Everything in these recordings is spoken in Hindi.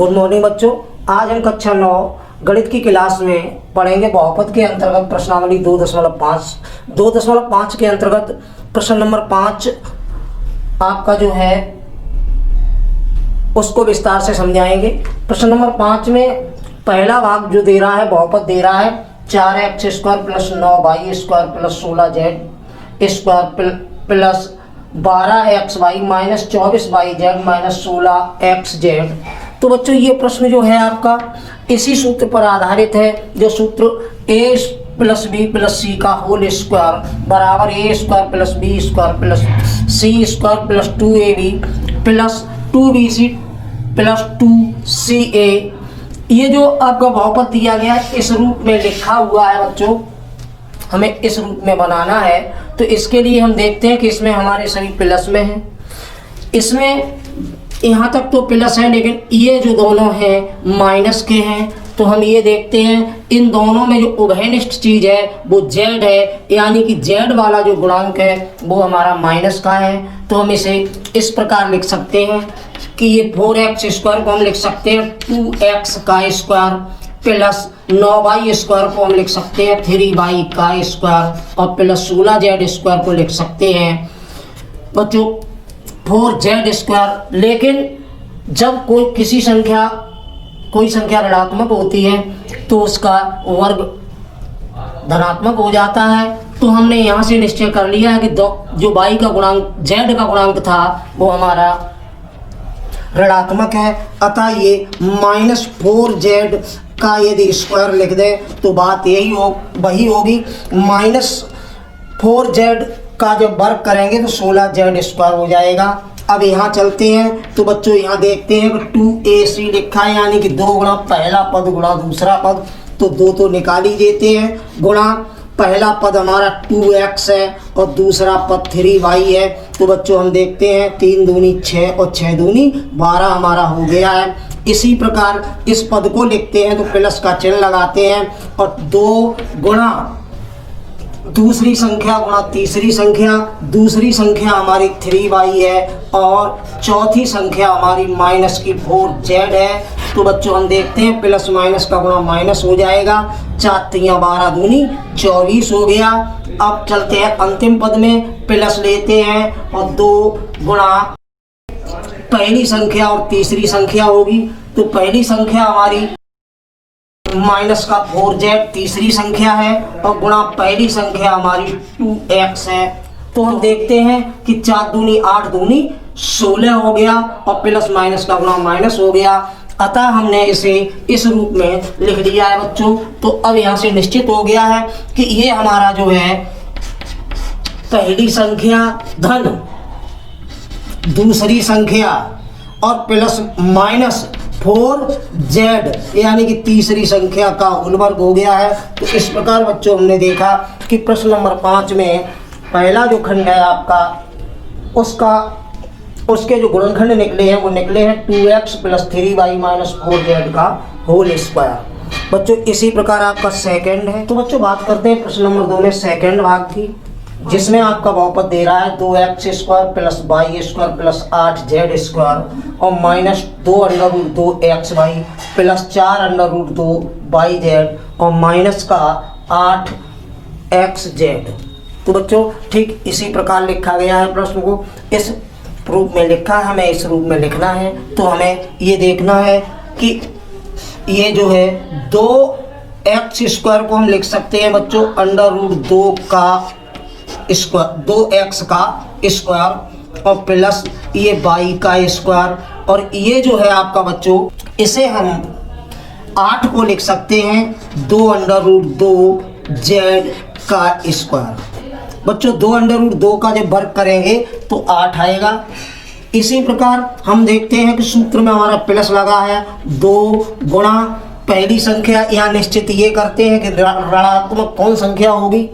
गुड मॉर्निंग बच्चों। आज हम कक्षा 9 गणित की क्लास में पढ़ेंगे बहुपद के अंतर्गत प्रश्नावली 2.5। 2.5 के अंतर्गत प्रश्न नंबर 5 आपका जो है उसको विस्तार से समझाएंगे। प्रश्न नंबर 5 में पहला भाग जो दे रहा है, बहुपद दे रहा है 4x² plus 9y² plus 16z² plus 12xy minus 24yz minus 16xz। तो बच्चों ये प्रश्न जो है आपका इसी सूत्र पर आधारित है, जो सूत्र a प्लस बी प्लस सी का होल स्क्वायर बराबर a² plus b² plus c² plus 2ab plus 2bc plus 2ca। ये जो आपका बहुपद दिया गया है इस रूप में लिखा हुआ है बच्चों, हमें इस रूप में बनाना है। तो इसके लिए हम देखते हैं कि इसमें हमारे सभी प्लस में हैं, इसमें यहाँ तक तो प्लस है, लेकिन ये जो दोनों हैं माइनस के हैं। तो हम ये देखते हैं इन दोनों में जो उभयनिष्ठ चीज़ है वो z है, यानी कि z वाला जो गुणांक है वो हमारा माइनस का है। तो हम इसे इस प्रकार लिख सकते हैं कि ये 4x² को हम लिख सकते हैं 2x का स्क्वायर प्लस 9y² को हम लिख सकते हैं 3y का स्क्वायर और प्लस 16z² को लिख सकते हैं बच्चों 4z²। लेकिन जब कोई संख्या ऋणात्मक होती है तो उसका वर्ग धनात्मक हो जाता है। तो हमने यहाँ से निश्चय कर लिया है कि जो y का गुणांक z का गुणांक था वो हमारा ऋणात्मक है, अतः ये -4z का यदि स्क्वायर लिख दें तो बात वही होगी। -4z का जब वर्ग करेंगे तो 16z² हो जाएगा। अब यहाँ चलते हैं तो बच्चों यहाँ देखते हैं कि 2ac लिखा है, यानी कि 2 गुणा पहला पद गुणा दूसरा पद, तो 2 तो निकाल ही देते हैं। गुणा पहला पद हमारा 2x है और दूसरा पद 3y है। तो बच्चों हम देखते हैं 3 दूनी 6 और 6 दूनी 12 हमारा हो गया है। इसी प्रकार इस पद को लिखते हैं तो प्लस का चिन्ह लगाते हैं और 2 गुणा दूसरी संख्या गुणा तीसरी संख्या, दूसरी संख्या हमारी 3y है और चौथी संख्या हमारी माइनस की 4z है। तो बच्चों हम देखते हैं प्लस माइनस का गुणा माइनस हो जाएगा, 4 तियाँ 12 दूनी 24 हो गया। अब चलते हैं अंतिम पद में, प्लस लेते हैं और 2 गुणा पहली संख्या और तीसरी संख्या होगी। तो पहली संख्या हमारी माइनस का 4z तीसरी संख्या है और गुणा पहली संख्या हमारी 2x है। तो हम देखते हैं कि 4 दूनी 8 दूनी 16 हो गया और प्लस माइनस का गुणा माइनस हो गया, अतः हमने इसे इस रूप में लिख दिया है बच्चों। तो अब यहाँ से निश्चित हो गया है कि ये हमारा जो है पहली संख्या धन दूसरी संख्या और प्लस माइनस 4z यानी कि तीसरी संख्या का होल वर्ग हो गया है। तो इस प्रकार बच्चों हमने देखा कि प्रश्न नंबर 5 में पहला जो खंड है आपका उसके जो गुणनखंड निकले हैं वो निकले हैं 2x plus 3y minus 4z का होल स्क्वायर। बच्चों इसी प्रकार आपका सेकंड है। तो बच्चों बात करते हैं प्रश्न नंबर 2 में सेकंड भाग की, जिसमें आपका बहुपद दे रहा है 2x² plus y² plus 8z² और माइनस 2√2xy प्लस 4√2yz और माइनस का 8xz। तो बच्चों ठीक इसी प्रकार लिखा गया है प्रश्न को, इस रूप में लिखा है, हमें इस रूप में लिखना है। तो हमें ये देखना है कि ये जो है 2x² को हम लिख सकते हैं बच्चों √2 का स्क्वायर, 2x का स्क्वायर और प्लस ये y का स्क्वायर, और ये जो है आपका बच्चों इसे हम 8 को लिख सकते हैं 2√2z का स्क्वायर। बच्चों 2√2 का जब वर्ग करेंगे तो 8 आएगा। इसी प्रकार हम देखते हैं कि सूत्र में हमारा प्लस लगा है 2 गुणा पहली संख्या, यहाँ निश्चित ये करते हैं कि ऋणात्मक कौन संख्या होगी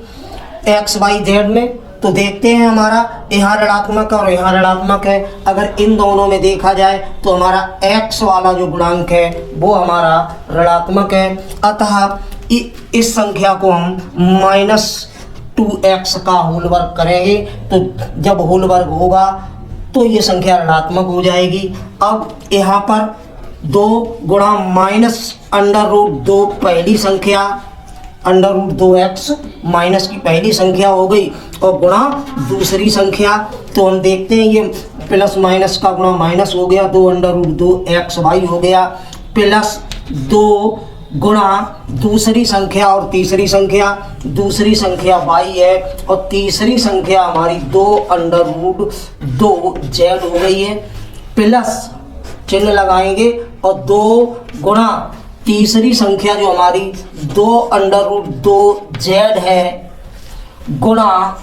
x y z में। तो देखते हैं हमारा यहाँ ऋणात्मक और यहाँ ऋणात्मक है, अगर इन दोनों में देखा जाए तो हमारा x वाला जो गुणांक है वो हमारा ऋणात्मक है, अतः इस संख्या को हम -2x का होल वर्ग करेंगे। तो जब होल वर्ग होगा तो ये संख्या ऋणात्मक हो जाएगी। अब यहाँ पर 2 गुणा माइनस √2 पहली संख्या, √2x माइनस की पहली संख्या हो गई और गुणा दूसरी संख्या। तो हम देखते हैं ये प्लस माइनस का गुणा माइनस हो गया, 2 √2xy हो गया, प्लस 2 गुणा दूसरी संख्या और तीसरी संख्या, दूसरी संख्या y है और तीसरी संख्या हमारी 2 √2z हो गई है, प्लस चिन्ह लगाएंगे और 2 गुणा तीसरी संख्या जो हमारी 2 √2z है गुणा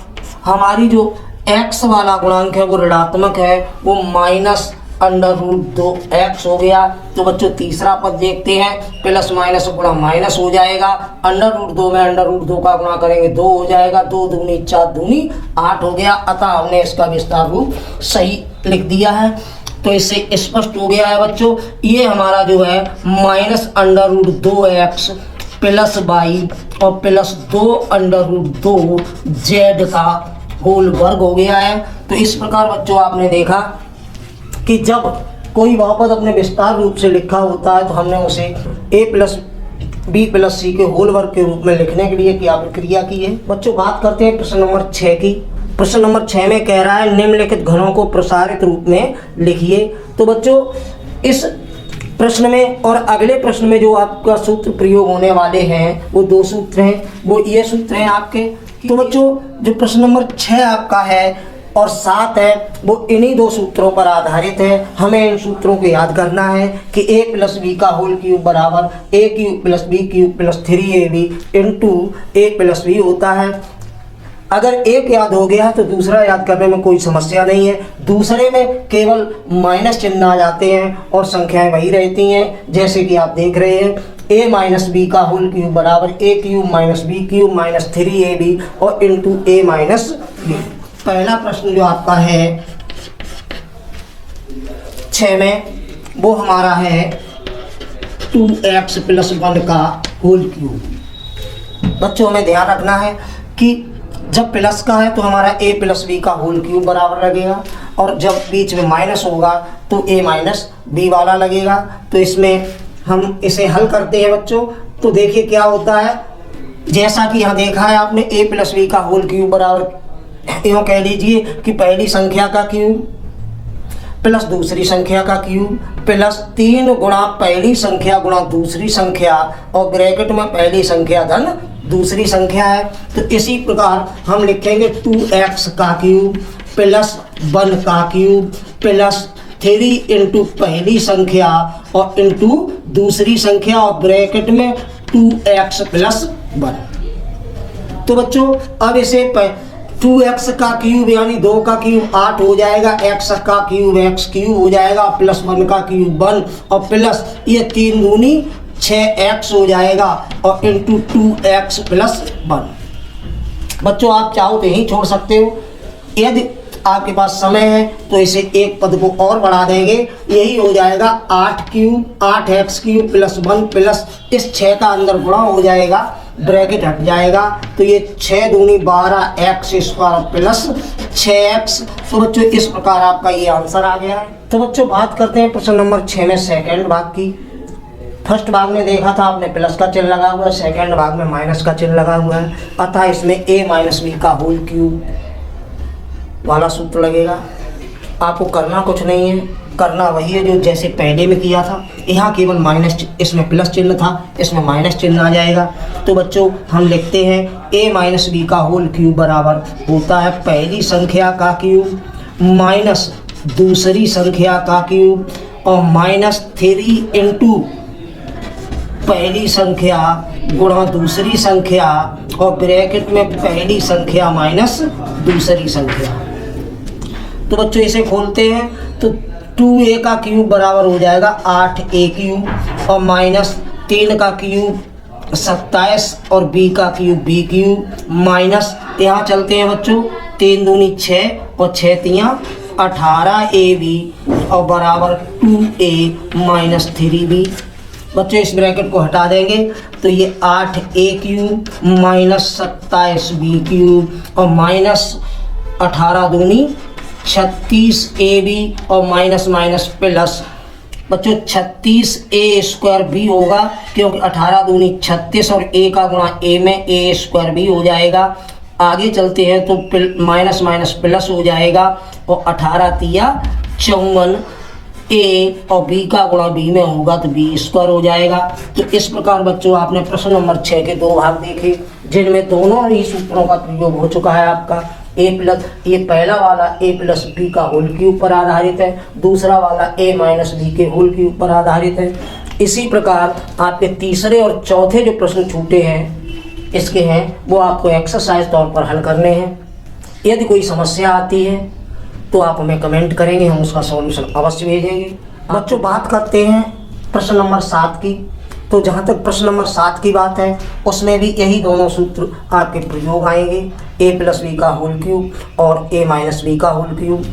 हमारी जो x वाला गुणांक है वो ऋणात्मक है, वो माइनस √2x हो गया। तो बच्चों तीसरा पद देखते हैं, प्लस माइनस गुणा माइनस हो जाएगा, √2 में √2 का गुणा करेंगे 2 हो जाएगा, 2 दूनी 4 दूनी 8 हो गया। अतः हमने इसका विस्तार रूप सही लिख दिया है। तो इससे स्पष्ट हो गया है बच्चों, ये हमारा जो है माइनस √2x प्लस y और प्लस 2 √2z का होल वर्ग हो गया है। तो इस प्रकार बच्चों आपने देखा कि जब कोई बहुपद अपने विस्तार रूप से लिखा होता है तो हमने उसे a + b + c के होल वर्ग के रूप में लिखने के लिए क्या प्रक्रिया की है। बच्चों बात करते हैं प्रश्न नंबर 6 की। प्रश्न नंबर 6 में कह रहा है निम्नलिखित घनों को प्रसारित रूप में लिखिए। तो बच्चों इस प्रश्न में और अगले प्रश्न में जो आपका सूत्र प्रयोग होने वाले हैं वो 2 सूत्र हैं, वो ये सूत्र हैं आपके। तो बच्चों जो प्रश्न नंबर 6 आपका है और 7 है वो इन्हीं 2 सूत्रों पर आधारित है। हमें इन सूत्रों को याद करना है कि a + b का होल क्यूब बराबर a³ + b³ + 3ab into a + b होता है। अगर एक याद हो गया तो दूसरा याद करने में कोई समस्या नहीं है। दूसरे में केवल माइनस चिन्ह आ जाते हैं और संख्याएं वही रहती हैं, जैसे कि आप देख रहे हैं a - b का होल क्यूब बराबर a³ - b³ - 3ab और इंटू a - b। पहला प्रश्न जो आपका है 6 में वो हमारा है 2x + 1 का होल क्यूब। बच्चों हमें ध्यान रखना है कि जब प्लस का है तो हमारा a + b का होल क्यूब बराबर लगेगा और जब बीच में माइनस होगा तो a - b वाला लगेगा। तो इसमें हम इसे हल करते हैं बच्चों। तो देखिए क्या होता है, जैसा कि यहाँ देखा है आपने a + b का होल क्यूब बराबर यूँ कह लीजिए कि पहली संख्या का क्यूब प्लस दूसरी संख्या का क्यूब प्लस 3 गुणा पहली संख्या गुणा दूसरी संख्या और ब्रैकेट में पहली संख्या धन दूसरी संख्या है। तो इसी प्रकार हम लिखेंगे 2x का क्यूब प्लस 1 का क्यूब प्लस 3 इंटू पहली संख्या और इंटू दूसरी संख्या और ब्रैकेट में 2x + 1। तो बच्चों अब इसे 2x का क्यूब यानी 2 का क्यूब 8 हो जाएगा, x का क्यूब x³ हो जाएगा प्लस 1 का क्यूब 1 और प्लस ये 3 दूनी 6x हो जाएगा और इंटू 2x + 1। बच्चों आप चाहो तो यहीं छोड़ सकते हो, यदि आपके पास समय है तो इसे एक पद को और बढ़ा देंगे, यही हो जाएगा 8x³ + 1 प्लस इस 6 का अंदर गुणा हो जाएगा, ब्रैकेट हट जाएगा तो ये 6 दूनी 12x² प्लस 6x। तो बच्चों इस प्रकार आपका ये आंसर आ गया है। तो बच्चों बात करते हैं प्रश्न नंबर 6 में सेकंड भाग की। फर्स्ट भाग में देखा था आपने प्लस का चिन्ह लगा हुआ है, सेकंड भाग में माइनस का चिन्ह लगा हुआ है, अतः इसमें a - b का होल क्यूब वाला सूत्र लगेगा। आपको करना कुछ नहीं है, करना वही है जो जैसे पहले में किया था। यहाँ केवल माइनस, इसमें प्लस चिन्ह था, इसमें माइनस चिन्ह आ जाएगा। तो बच्चों हम लिखते हैं a - b का होल क्यूब बराबर होता है पहली संख्या का क्यूब माइनस दूसरी संख्या का क्यूब और -3 इंटू पहली संख्या गुणा दूसरी संख्या और ब्रैकेट में पहली संख्या माइनस दूसरी संख्या। तो बच्चों इसे खोलते हैं तो 2a का क्यूब बराबर हो जाएगा 8a³ और -3 का क्यूब 27 और b का क्यूब b³ माइनस यहाँ चलते हैं बच्चों 3 दूनी 6 और 6 तियाँ 18ab और बराबर 2a - 3b। बच्चों इस ब्रैकेट को हटा देंगे तो ये 8a³ - 27b³ और -18 दूनी 36ab और माइनस माइनस प्लस बच्चों 36a² होगा, क्योंकि 18 दूनी 36 और a का गुणा a में a² हो जाएगा। आगे चलते हैं तो माइनस माइनस प्लस हो जाएगा और 18 तिया 54, a और b का गुणा b में होगा तो b² हो जाएगा। तो इस प्रकार बच्चों आपने प्रश्न नंबर 6 के 2 भाग देखे, जिनमें दोनों ही सूत्रों का प्रयोग हो चुका है आपका। ये पहला वाला a प्लस बी का होल क्यूब पर आधारित है, दूसरा वाला a माइनस बी के होल क्यूब पर आधारित है। इसी प्रकार आपके तीसरे और चौथे जो प्रश्न छूटे हैं इसके हैं वो आपको एक्सरसाइज तौर पर हल करने हैं। यदि कोई समस्या आती है तो आप हमें कमेंट करेंगे, हम उसका सॉल्यूशन अवश्य भेजेंगे। बच्चों बात करते हैं प्रश्न नंबर 7 की। तो जहाँ तक प्रश्न नंबर 7 की बात है उसमें भी यही दोनों सूत्र आपके प्रयोग आएंगे, a प्लस बी का होल क्यूब और a माइनस बी का होल क्यूब।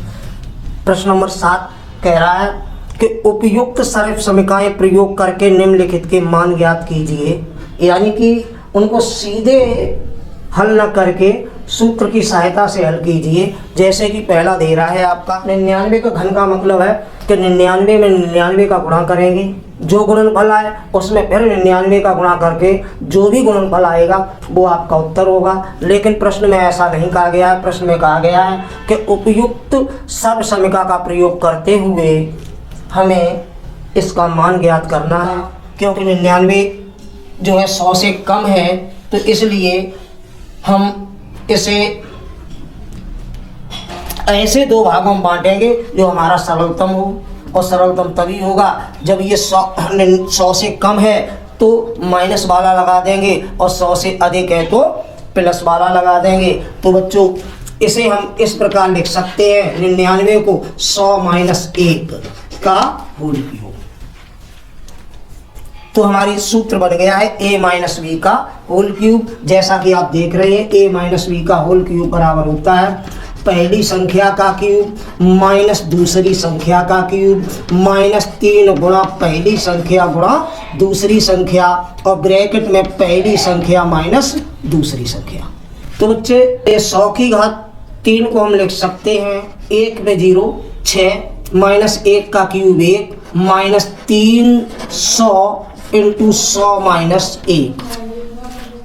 प्रश्न नंबर 7 कह रहा है कि उपयुक्त सर्व समीकरण प्रयोग करके निम्नलिखित के मान ज्ञात कीजिए, यानी कि उनको सीधे हल न करके सूत्र की सहायता से हल कीजिए। जैसे कि पहला दे रहा है आपका 99 का घन का मतलब है कि 99 में 99 का गुणा करेंगे, जो गुणनफल आए उसमें फिर 99 का गुणा करके जो भी गुणनफल आएगा वो आपका उत्तर होगा। लेकिन प्रश्न में ऐसा नहीं कहा गया है। प्रश्न में कहा गया है कि उपयुक्त सर्व समीकरण का प्रयोग करते हुए हमें इसका मान ज्ञात करना है। क्योंकि 99 जो है 100 से कम है, तो इसलिए हम इसे ऐसे 2 भागों में बांटेंगे जो हमारा सरलतम हो, और सरलतम तभी होगा जब ये 100 से कम है तो माइनस वाला लगा देंगे और 100 से अधिक है तो प्लस वाला लगा देंगे। तो बच्चों इसे हम इस प्रकार लिख सकते हैं 99 को 100 माइनस 1 का होल क्यूब। तो हमारी सूत्र बन गया है a माइनस बी का होल क्यूब। जैसा कि आप देख रहे हैं a माइनस बी का होल क्यूब बराबर होता है पहली संख्या का क्यूब माइनस दूसरी संख्या का क्यूब माइनस 3 गुणा पहली संख्या गुणा दूसरी संख्या और ब्रैकेट में पहली संख्या माइनस दूसरी संख्या। तो बच्चे ये 100 की घात 3 को हम लिख सकते हैं 1 में 0 6 माइनस 1 का क्यूब 1 माइनस 300 इंटू 100 माइनस 1।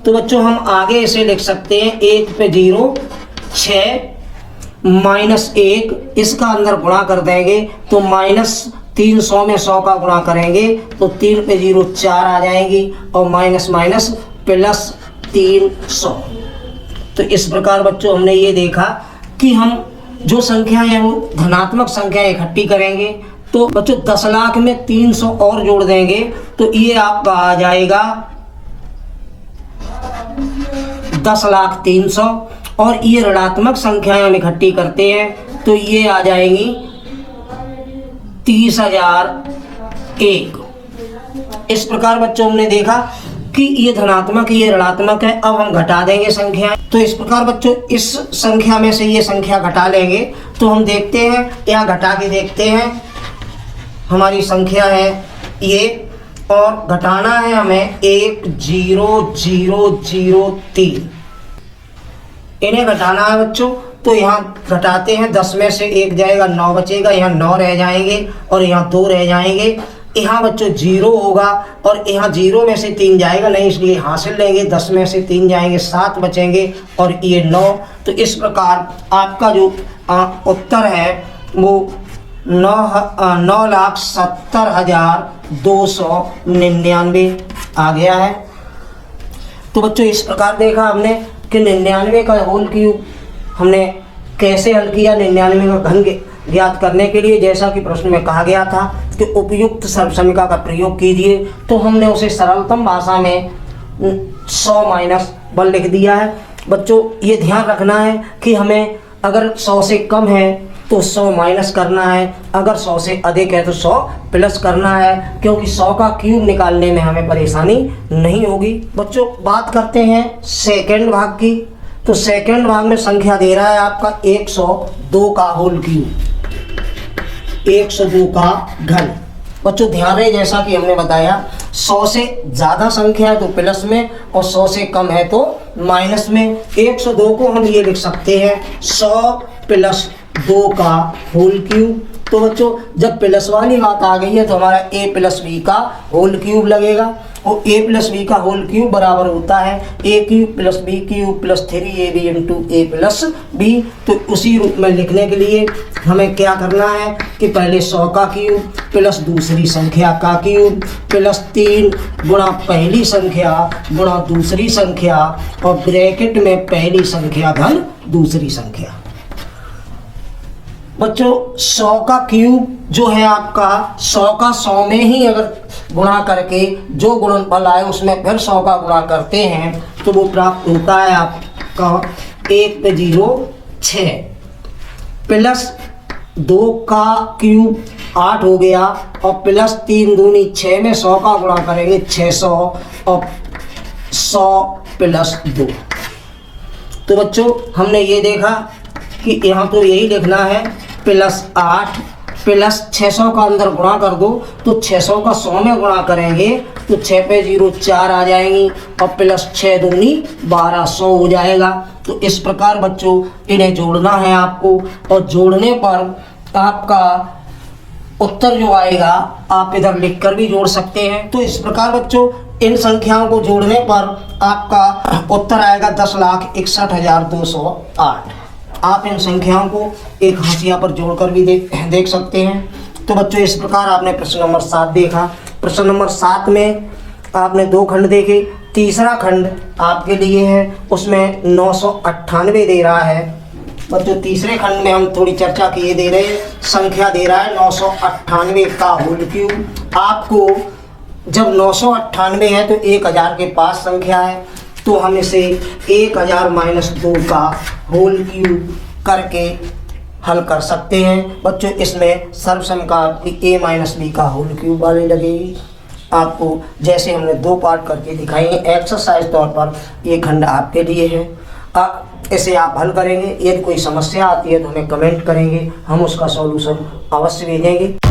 तो बच्चों हम आगे इसे लिख सकते हैं 1 पे 0 6 माइनस 1, इसका अंदर गुणा कर देंगे तो माइनस 300 में 100 का गुणा करेंगे तो 3 पे 0 4 आ जाएंगी और माइनस माइनस प्लस 300। तो इस प्रकार बच्चों हमने ये देखा कि हम जो संख्या है वो धनात्मक संख्या इकट्ठी करेंगे। तो बच्चों 10 लाख में 300 और जोड़ देंगे तो ये आपका आ जाएगा 10,03,000 और ये ऋणात्मक संख्याएं हम इकट्ठी करते हैं तो ये आ जाएंगी 30,001। इस प्रकार बच्चों हमने देखा कि ये धनात्मक ये ऋणात्मक है। अब हम घटा देंगे संख्या। तो इस प्रकार बच्चों इस संख्या में से ये संख्या घटा लेंगे तो हम देखते हैं यहाँ घटा के देखते हैं हमारी संख्या है ये और घटाना है हमें 1,0,0,0,3 इन्हें घटाना है बच्चों। तो यहाँ घटाते हैं 10 में से 1 जाएगा 9 बचेगा, यहाँ 9 रह जाएंगे और यहाँ 2 रह जाएंगे। यहाँ बच्चों 0 होगा और यहाँ 0 में से 3 जाएगा नहीं इसलिए हासिल लेंगे 10 में से 3 जाएंगे 7 बचेंगे और ये 9। तो इस प्रकार आपका जो उत्तर है वो 9,70,299 आ गया है। तो बच्चों इस प्रकार देखा हमने कि 99 का होल क्यूब हमने कैसे हल किया 99 का घन ज्ञात करने के लिए। जैसा कि प्रश्न में कहा गया था कि उपयुक्त सर्वसमीकरण का प्रयोग कीजिए तो हमने उसे सरलतम भाषा में 100 माइनस 1 लिख दिया है। बच्चों ये ध्यान रखना है कि हमें अगर 100 से कम है तो 100 माइनस करना है, अगर 100 से अधिक है तो 100 प्लस करना है, क्योंकि 100 का क्यूब निकालने में हमें परेशानी नहीं होगी। बच्चों बात करते हैं सेकंड भाग की। तो सेकंड भाग में संख्या दे रहा है आपका 102 का होल क्यूब, 102 का घन। बच्चों ध्यान रहे जैसा कि हमने बताया 100 से ज़्यादा संख्या है तो प्लस में और 100 से कम है तो माइनस में। 102 को हम ये लिख सकते हैं 100 प्लस 2 का होल क्यूब तो बच्चों जब प्लस वाली बात आ गई है तो हमारा a प्लस बी का होल क्यूब लगेगा, और a प्लस बी का होल क्यूब बराबर होता है a cube plus B cube plus 3ab into a plus B. तो उसी रूप में लिखने के लिए हमें क्या करना है कि पहले 100 का क्यूब प्लस दूसरी संख्या का क्यूब प्लस 3 गुणा पहली संख्या गुणा दूसरी संख्या और ब्रैकेट में पहली संख्या घन दूसरी संख्या। बच्चों 100 का क्यूब जो है आपका 100 का 100 में ही अगर गुणा करके जो गुणनफल आए उसमें फिर 100 का गुणा करते हैं तो वो प्राप्त होता है आपका 106 प्लस 2 का क्यूब 8 हो गया और प्लस 3 दूनी 6 में 100 का गुणा करेंगे 600 और 100 प्लस 2। तो बच्चों हमने ये देखा कि यहाँ तो यही लिखना है प्लस 8 प्लस 600 का अंदर गुणा कर दो तो 600 का 100 में गुणा करेंगे तो 6 पे 0 4 आ जाएंगी और प्लस 6 दूनी 1200 हो जाएगा। तो इस प्रकार बच्चों इन्हें जोड़ना है आपको, और जोड़ने पर आपका उत्तर जो आएगा आप इधर लिखकर भी जोड़ सकते हैं। तो इस प्रकार बच्चों इन संख्याओं को जोड़ने पर आपका उत्तर आएगा 10,61,208। आप इन संख्याओं को एक हाशिया पर जोड़कर भी देख सकते हैं। तो बच्चों इस प्रकार आपने प्रश्न नंबर 7 देखा। प्रश्न नंबर 7 में आपने 2 खंड देखे, तीसरा खंड आपके लिए है, उसमें 998 दे रहा है। बच्चों तीसरे खंड में हम थोड़ी चर्चा किए दे रहे हैं, संख्या दे रहा है 998 का होल क्यूब। आपको जब 998 है तो 1000 के पास संख्या है तो हम इसे 1000 माइनस 2 का होल क्यूब करके हल कर सकते हैं। बच्चों इसमें सर्वसंख्या आपकी a माइनस बी का होल क्यूब वाली लगेगी। आपको जैसे हमने 2 पार्ट करके दिखाएंगे एक्सरसाइज तौर पर, ये खंड आपके लिए है। इसे आप हल करेंगे। यदि कोई समस्या आती है तो हमें कमेंट करेंगे, हम उसका सॉल्यूशन अवश्य भेजेंगे।